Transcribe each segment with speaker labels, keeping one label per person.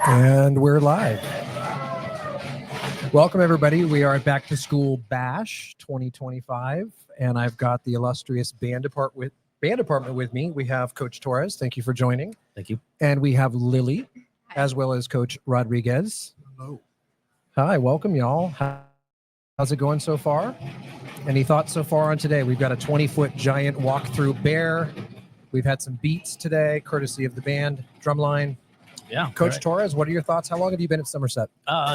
Speaker 1: And we're live. Welcome, everybody. We are at Back to School Bash 2025, and I've got the illustrious band department with me. We have Coach Torres. Thank you for joining.
Speaker 2: Thank you.
Speaker 1: And we have Lily, as well as Coach Rodriguez.
Speaker 3: Hello.
Speaker 1: Hi, welcome, y'all. How's it going so far? Any thoughts so far on today? We've got a 20-foot giant walk-through bear. We've had some beats today, courtesy of the band, drumline.
Speaker 2: Yeah.
Speaker 1: Coach
Speaker 2: right.
Speaker 1: Torres, what are your thoughts? How long have you been at Somerset?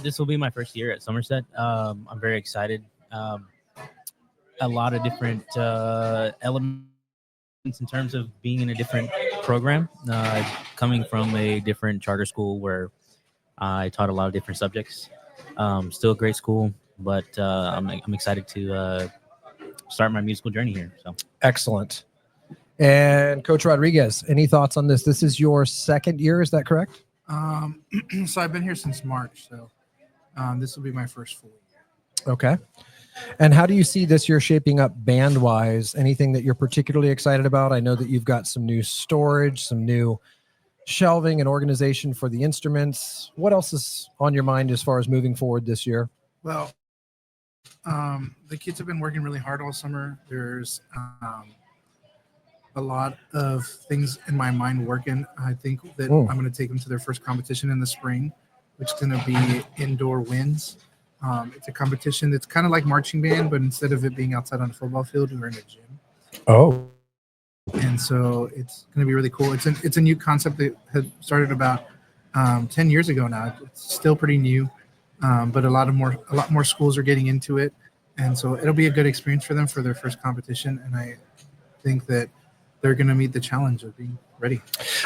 Speaker 2: This will be my first year at Somerset. I'm very excited. A lot of different elements in terms of being in a different program. Coming from a different charter school where I taught a lot of different subjects. Still a great school, but I'm excited to start my musical journey here. So
Speaker 1: excellent. And Coach Rodriguez, any thoughts on this? This is your second year, is that correct?
Speaker 3: So I've been here since March, so this will be my first full year.
Speaker 1: Okay. And how do you see this year shaping up band-wise? Anything that you're particularly excited about? I know that you've got some new storage, some new shelving and organization for the instruments. What else is on your mind as far as moving forward this year?
Speaker 3: Well, the kids have been working really hard all summer. There's a lot of things in my mind working. I think that I'm going to take them to their first competition in the spring, which is going to be indoor winds. It's a competition that's kind of like marching band, but instead of it being outside on a football field, we're in a gym.
Speaker 1: Oh.
Speaker 3: And so it's going to be really cool. It's a new concept that had started about 10 years ago now. It's still pretty new, but a lot more schools are getting into it. And so it'll be a good experience for them for their first competition. And I think that they're going to meet the challenge of being ready.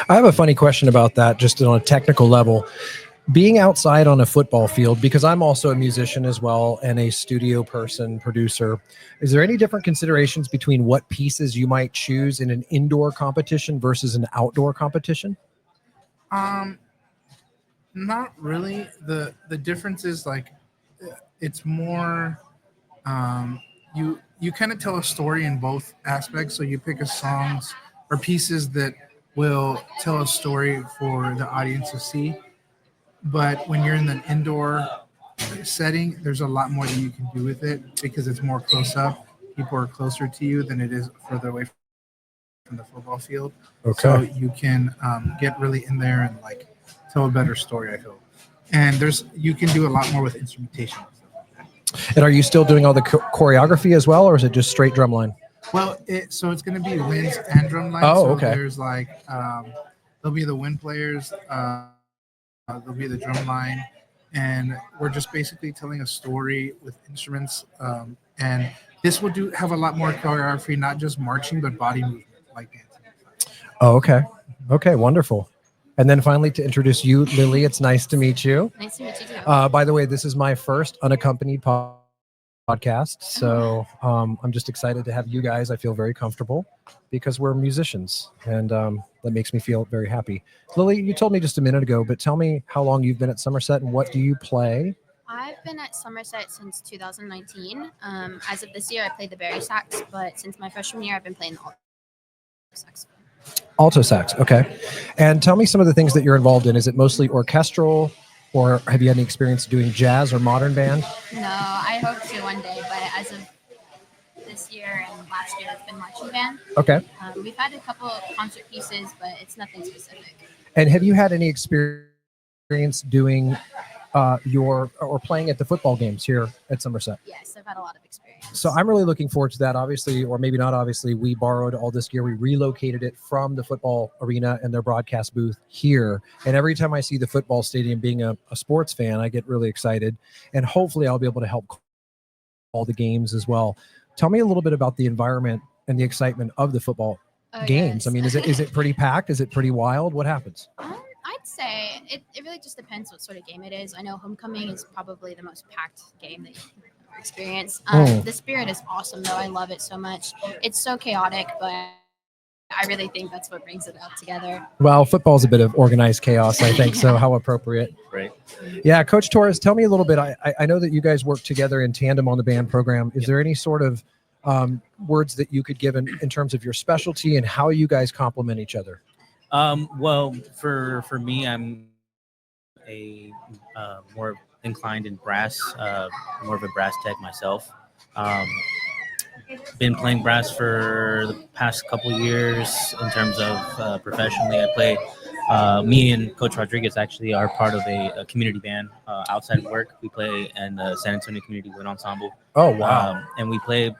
Speaker 1: I have a funny question about that, just on a technical level. Being outside on a football field, because I'm also a musician as well and a studio person, producer, is there any different considerations between what pieces you might choose in an indoor competition versus an outdoor competition?
Speaker 3: Not really. The difference is like it's more you kind of tell a story in both aspects. So you pick a songs or pieces that will tell a story for the audience to see. But when you're in an indoor setting, there's a lot more that you can do with it because it's more close up. People are closer to you than it is further away from the football field.
Speaker 1: Okay.
Speaker 3: So you can get really in there and like tell a better story, I hope. And you can do a lot more with instrumentation.
Speaker 1: And are you still doing all the choreography as well, or is it just straight drumline?
Speaker 3: Well, so it's going to be winds and drumline.
Speaker 1: Oh,
Speaker 3: so
Speaker 1: okay.
Speaker 3: There's like there'll be the wind players, there'll be the drum line, and we're just basically telling a story with instruments. And this will have a lot more choreography, not just marching, but body movement, like dancing.
Speaker 1: Oh, okay. Okay, wonderful. And then finally, to introduce you, Lily, it's nice to meet you.
Speaker 4: Nice to meet you too.
Speaker 1: By the way, this is my first unaccompanied podcast, so I'm just excited to have you guys. I feel very comfortable because we're musicians, and that makes me feel very happy. Lily, you told me just a minute ago, but tell me how long you've been at Somerset and what do you play?
Speaker 4: I've been at Somerset since 2019. As of this year, I played the bari sax, but since my freshman year, I've been playing the alto sax.
Speaker 1: Alto sax, okay. And tell me some of the things that you're involved in. Is it mostly orchestral, or have you had any experience doing jazz or modern band?
Speaker 4: No, I hope to one day, but as of this year and last year, it's been marching band.
Speaker 1: Okay.
Speaker 4: We've had a couple of concert pieces, but it's nothing specific.
Speaker 1: And have you had any experience doing or playing at the football games here at Somerset?
Speaker 4: Yes, I've had a lot of experience.
Speaker 1: So I'm really looking forward to that. Obviously, or maybe not obviously, we borrowed all this gear. We relocated it from the football arena and their broadcast booth here. And every time I see the football stadium, being a sports fan, I get really excited. And hopefully I'll be able to help call the games as well. Tell me a little bit about the environment and the excitement of the football games.
Speaker 4: Yes.
Speaker 1: I mean, is it pretty packed? Is it pretty wild? What happens?
Speaker 4: I'd say it really just depends what sort of game it is. I know homecoming is probably the most packed game that you can ever experience. The spirit is awesome, though. I love it so much. It's so chaotic, but I really think that's what brings it all together.
Speaker 1: Well, football's a bit of organized chaos, I think. So how appropriate.
Speaker 2: Right.
Speaker 1: Yeah. Coach Torres, tell me a little bit. I know that you guys work together in tandem on the band program. Is there any sort of words that you could give in terms of your specialty and how you guys complement each other?
Speaker 2: Well, for me, I'm a more inclined in brass, more of a brass tech myself. Um, been playing brass for the past couple years in terms of professionally. I play. Me and Coach Rodriguez actually are part of a community band outside of work. We play in the San Antonio Community Wind Ensemble.
Speaker 1: Oh wow.
Speaker 2: And we play.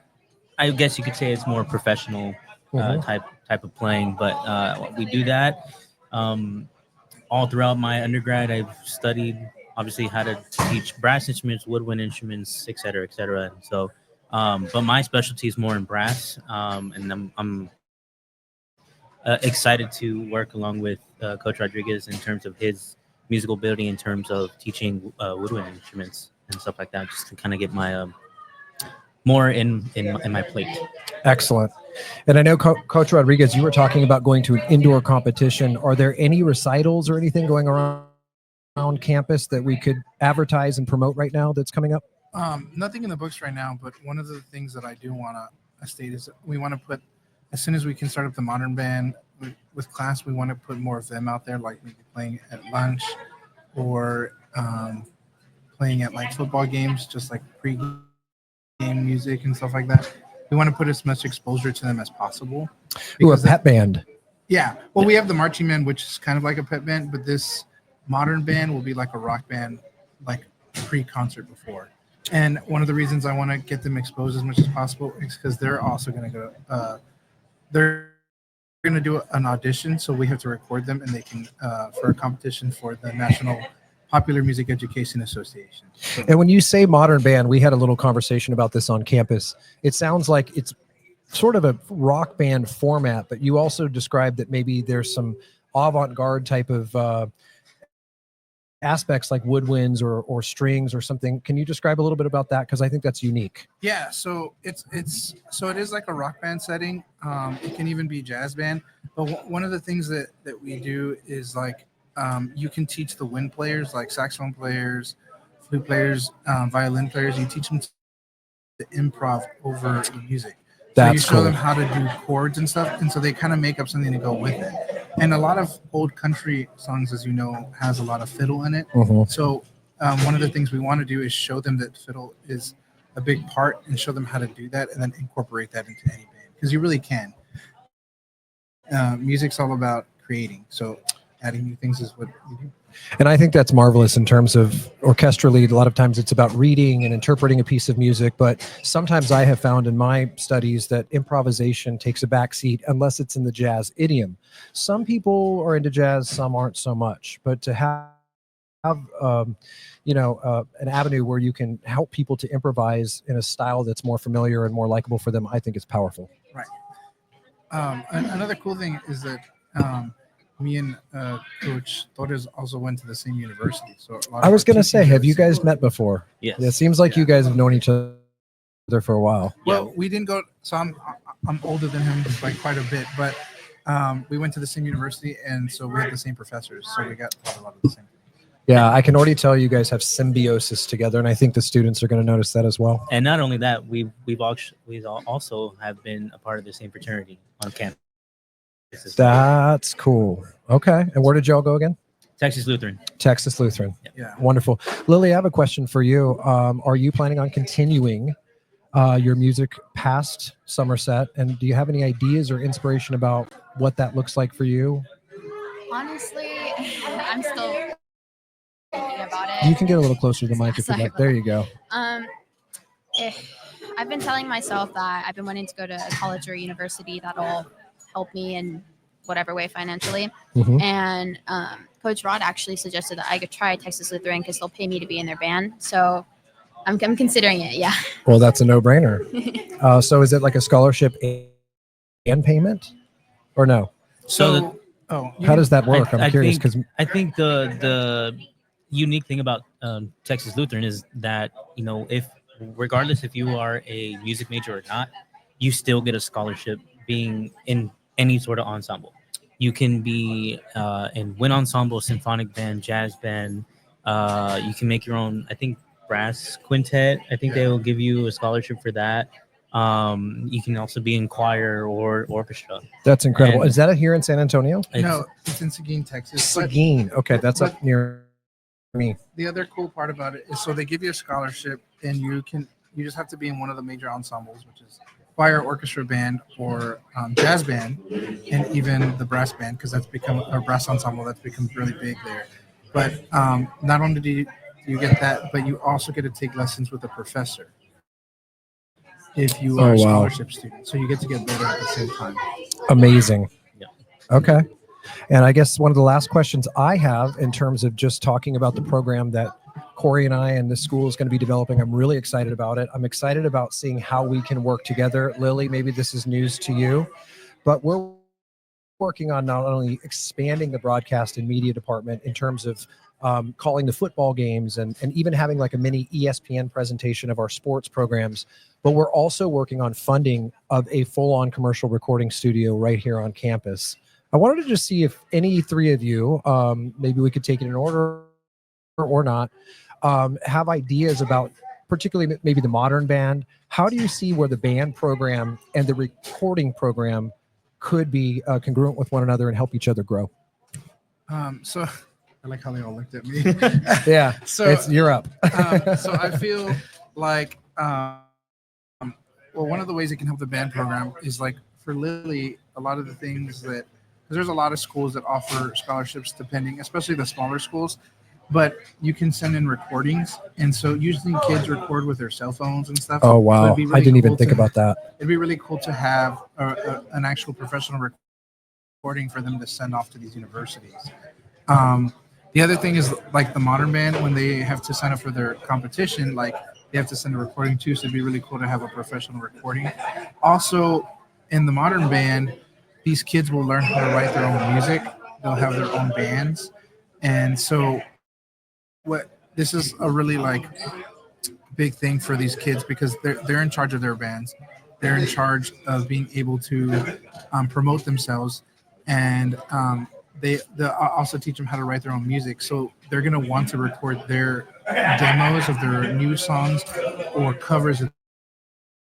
Speaker 2: I guess you could say it's more professional
Speaker 1: Mhm.
Speaker 2: type of playing, but we do that. Um, all throughout my undergrad, I've studied obviously how to teach brass instruments, woodwind instruments, et cetera, et cetera. And so, but my specialty is more in brass, and I'm excited to work along with Coach Rodriguez in terms of his musical ability, in terms of teaching woodwind instruments and stuff like that, just to kind of get my more in my plate.
Speaker 1: Excellent. And I know Coach Rodriguez, you were talking about going to an indoor competition. Are there any recitals or anything going around campus that we could advertise and promote right now that's coming up?
Speaker 3: Nothing in the books right now, but one of the things that I do want to state is that we want to put, as soon as we can start up the modern band with class, we want to put more of them out there, like maybe playing at lunch or playing at like football games, just like pre-game music and stuff like that. We want to put as much exposure to them as possible.
Speaker 1: Ooh, a pep band.
Speaker 3: Yeah. Well, we have the marching band, which is kind of like a pep band, but this modern band will be like a rock band, like pre-concert before. And one of the reasons I want to get them exposed as much as possible is because they're also going to go. They're going to do an audition, so we have to record them, and they can for a competition for the National Popular Music Education Association. So,
Speaker 1: And when you say modern band, we had a little conversation about this on campus. It sounds like it's sort of a rock band format, but you also described that maybe there's some avant-garde type of aspects like woodwinds or strings or something. Can you describe a little bit about that? Because I think that's unique.
Speaker 3: yeah, so it is like a rock band setting. It can even be jazz band. But one of the things that we do is like you can teach the wind players, like saxophone players, flute players, violin players. You teach them to improv over the music. So you
Speaker 1: That's
Speaker 3: show
Speaker 1: cool.
Speaker 3: them how to do chords and stuff, and so they kind of make up something to go with it. And a lot of old country songs, as you know, has a lot of fiddle in it.
Speaker 1: Mhm.
Speaker 3: So one of the things we want to do is show them that fiddle is a big part, and show them how to do that, and then incorporate that into any band, because you really can. Music's all about creating, so adding new things is what we do.
Speaker 1: And I think that's marvelous in terms of orchestrally. A lot of times it's about reading and interpreting a piece of music, but sometimes I have found in my studies that improvisation takes a backseat unless it's in the jazz idiom. Some people are into jazz, some aren't so much. But to have an avenue where you can help people to improvise in a style that's more familiar and more likable for them, I think is powerful.
Speaker 3: Right. Another cool thing is that me and Coach Torres also went to the same university. So a lot
Speaker 1: I
Speaker 3: of
Speaker 1: was
Speaker 3: our
Speaker 1: going to
Speaker 3: teachings
Speaker 1: say,
Speaker 3: are
Speaker 1: have
Speaker 3: the
Speaker 1: you
Speaker 3: same.
Speaker 1: guys met before?
Speaker 2: Yes.
Speaker 1: It seems like you guys have known each other for a while.
Speaker 3: Well, we didn't go. So I'm older than him by quite a bit, but we went to the same university, and so we had the same professors. So we got a lot of the same.
Speaker 1: Yeah, I can already tell you guys have symbiosis together, and I think the students are going to notice that as well.
Speaker 2: And not only that, we also have been a part of the same fraternity on campus.
Speaker 1: That's cool. Okay, and where did y'all go again?
Speaker 2: Texas Lutheran.
Speaker 1: Texas Lutheran.
Speaker 3: Yeah.
Speaker 1: Wonderful. Lily, I have a question for you. Are you planning on continuing your music past Somerset? And do you have any ideas or inspiration about what that looks like for you?
Speaker 4: Honestly, I'm still thinking about it.
Speaker 1: You can get a little closer to the mic if you'd
Speaker 4: Sorry
Speaker 1: like.
Speaker 4: about
Speaker 1: There
Speaker 4: that.
Speaker 1: you go.
Speaker 4: I've been telling myself that I've been wanting to go to a college or university that'll help me in whatever way financially.
Speaker 1: Mhm.
Speaker 4: And Coach Rod actually suggested that I could try Texas Lutheran because they'll pay me to be in their band. So I'm considering it. Yeah.
Speaker 1: Well, that's a no-brainer. So is it like a scholarship and payment or no?
Speaker 2: So
Speaker 1: How does that work? I'm curious because
Speaker 2: I think the unique thing about Texas Lutheran is that, if regardless if you are a music major or not, you still get a scholarship being in any sort of ensemble. You can be in wind ensemble, symphonic band, jazz band. You can make your own, I think, brass quintet. I think they will give you a scholarship for that. You can also be in choir or orchestra.
Speaker 1: That's incredible.
Speaker 2: And
Speaker 1: Is that here in San Antonio?
Speaker 3: No, it's in Seguin, Texas. But
Speaker 1: Seguin. Okay, that's up near me.
Speaker 3: the other cool part about it is, so they give you a scholarship, and you just have to be in one of the major ensembles, which is choir, orchestra, band, or jazz band, and even the brass band, because that's become a brass ensemble that's become really big there. But not only do you get that, but you also get to take lessons with a professor if you are
Speaker 1: Oh,
Speaker 3: a
Speaker 1: wow.
Speaker 3: scholarship student. So you get to get better at the same time.
Speaker 1: Amazing.
Speaker 2: Yeah.
Speaker 1: Okay. And I guess one of the last questions I have in terms of just talking about the program that Corey and I and the school is going to be developing, I'm really excited about it. I'm excited about seeing how we can work together. Lily, maybe this is news to you, but we're working on not only expanding the broadcast and media department in terms of calling the football games and even having like a mini ESPN presentation of our sports programs, but we're also working on funding of a full-on commercial recording studio right here on campus. I wanted to just see if any three of you, maybe we could take it in order or not, have ideas about particularly maybe the modern band. How do you see where the band program and the recording program could be congruent with one another and help each other grow?
Speaker 3: So I like how they all looked at me.
Speaker 1: Yeah,
Speaker 3: So
Speaker 1: you're up.
Speaker 3: so I feel like well, one of the ways it can help the band program is like for Lily, a lot of the things that, because there's a lot of schools that offer scholarships depending, especially the smaller schools, but you can send in recordings, and so usually kids record with their cell phones and stuff.
Speaker 1: Oh
Speaker 3: So
Speaker 1: wow,
Speaker 3: it'd be
Speaker 1: I
Speaker 3: really
Speaker 1: didn't even
Speaker 3: cool
Speaker 1: think
Speaker 3: to-
Speaker 1: about that.
Speaker 3: It'd be really cool to have an actual professional recording for them to send off to these universities. The other thing is like the modern band, when they have to sign up for their competition, like they have to send a recording too. So it'd be really cool to have a professional recording. Also, in the modern band, these kids will learn how to write their own music. They'll have their own bands, and so what this is a really like big thing for these kids because they're in charge of their bands. They're in charge of being able to promote themselves, and they'll also teach them how to write their own music. So they're gonna want to record their demos of their new songs or covers that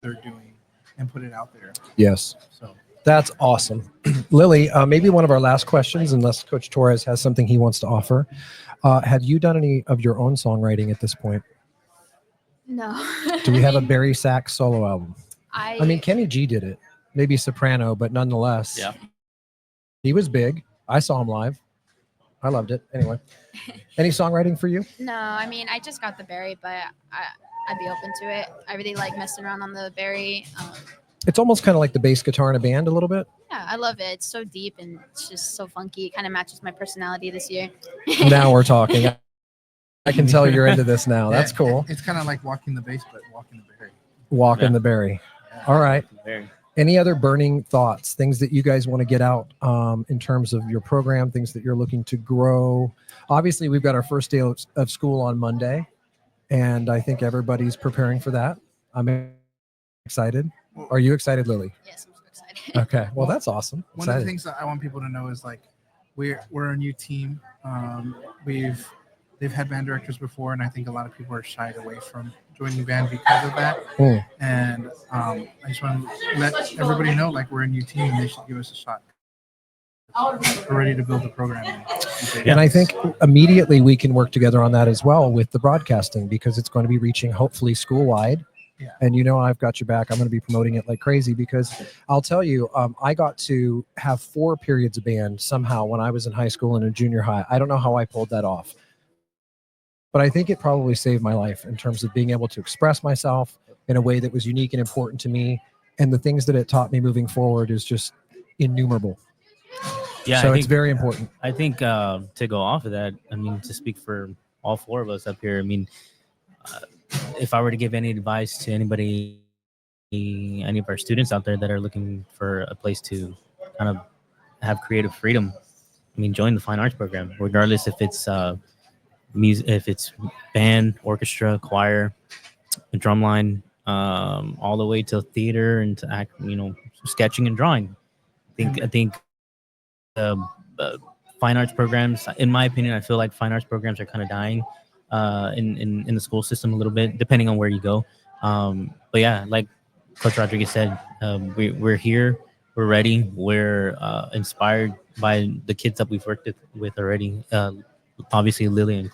Speaker 3: they're doing and put it out there.
Speaker 1: Yes,
Speaker 3: So
Speaker 1: that's awesome. Lily, maybe one of our last questions, unless Coach Torres has something he wants to offer. Have you done any of your own songwriting at this point?
Speaker 4: No.
Speaker 1: Do we have a
Speaker 4: mean,
Speaker 1: Barry Sachs solo album?
Speaker 4: I
Speaker 1: I mean, Kenny G did it, maybe soprano, but nonetheless,
Speaker 2: Yeah.
Speaker 1: he was big. I saw him live. I loved it. Anyway, any songwriting for you?
Speaker 4: no. I mean, I just got the berry, but I'd be open to it. I really like messing around on the berry.
Speaker 1: It's almost kind of like the bass guitar in a band a little bit.
Speaker 4: Yeah, I love it. It's so deep and it's just so funky. It kind of matches my personality this year.
Speaker 1: Now we're talking. I can tell you're into this now. That's cool.
Speaker 3: it's kind of like walking the bass, but walking the berry.
Speaker 1: Walking
Speaker 2: Yeah.
Speaker 1: the berry. All right.
Speaker 2: Very.
Speaker 1: Any other burning thoughts, things that you guys want to get out in terms of your program, things that you're looking to grow? Obviously, we've got our first day of school on Monday, and I think everybody's preparing for that. I'm excited. Are you excited, Lily?
Speaker 4: Yes, I'm so excited.
Speaker 1: Okay. Well, that's awesome.
Speaker 3: One of the
Speaker 1: Excited.
Speaker 3: things that I want people to know is like we're a new team. They've had band directors before, and I think a lot of people are shied away from joining band because of that.
Speaker 1: Mm.
Speaker 3: And I just want to let everybody know like we're a new team, and they should give us a shot. We're ready to build the program.
Speaker 1: And I think immediately we can work together on that as well with the broadcasting because it's going to be reaching hopefully school wide.
Speaker 3: Yeah.
Speaker 1: And you know, I've got your back. I'm going to be promoting it like crazy because I'll tell you, I got to have 4 periods of band somehow when I was in high school and in junior high. I don't know how I pulled that off, but I think it probably saved my life in terms of being able to express myself in a way that was unique and important to me. And the things that it taught me moving forward is just innumerable.
Speaker 2: Yeah,
Speaker 1: So
Speaker 2: I
Speaker 1: it's
Speaker 2: think,
Speaker 1: very important.
Speaker 2: I think to go off of that, I mean, to speak for all 4 of us up here, I mean, if I were to give any advice to anybody, any of our students out there that are looking for a place to kind of have creative freedom, I mean, join the fine arts program, regardless if it's music, if it's band, orchestra, choir, drumline, all the way to theater and to act, sketching and drawing. I think fine arts programs, in my opinion, I feel like fine arts programs are kind of dying in the school system a little bit, depending on where you go. But yeah, like Coach Rodriguez said, we're here, we're ready, we're inspired by the kids that we've worked with already. Obviously, Lily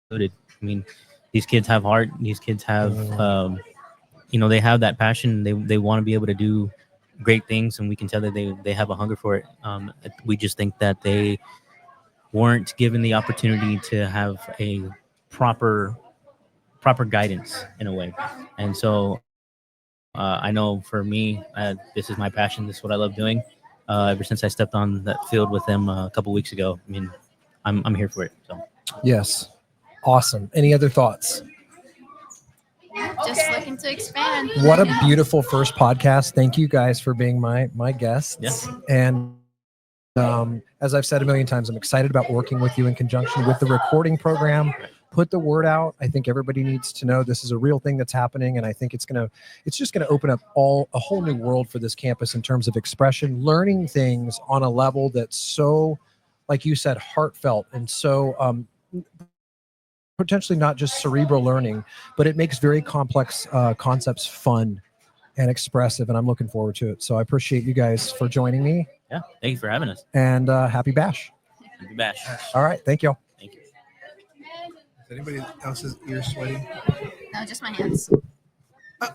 Speaker 2: included. I mean, these kids have heart. These kids have, they have that passion. They want to be able to do great things, and we can tell that they have a hunger for it. We just think that they weren't given the opportunity to have a proper guidance in a way. And so I know for me, this is my passion. This is what I love doing. Ever since I stepped on that field with them a couple weeks ago, I mean, I'm here for it. So
Speaker 1: Yes. Awesome. Any other thoughts?
Speaker 4: Just looking to expand.
Speaker 1: What a beautiful first podcast. Thank you guys for being my guests.
Speaker 2: Yeah.
Speaker 1: And as I've said a million times, I'm excited about working with you in conjunction with the recording program. Put the word out. I think everybody needs to know this is a real thing that's happening, and I think it's just gonna open up a whole new world for this campus in terms of expression, learning things on a level that's so, like you said, heartfelt and so potentially not just cerebral learning, but it makes very complex concepts fun and expressive, and I'm looking forward to it. So I appreciate you guys for joining me.
Speaker 2: Yeah. Thank you for having us.
Speaker 1: And happy Bash.
Speaker 2: Happy Bash.
Speaker 1: All right. Thank you.
Speaker 2: Thank you.
Speaker 3: Is anybody else's ear sweaty?
Speaker 4: No, just my hands.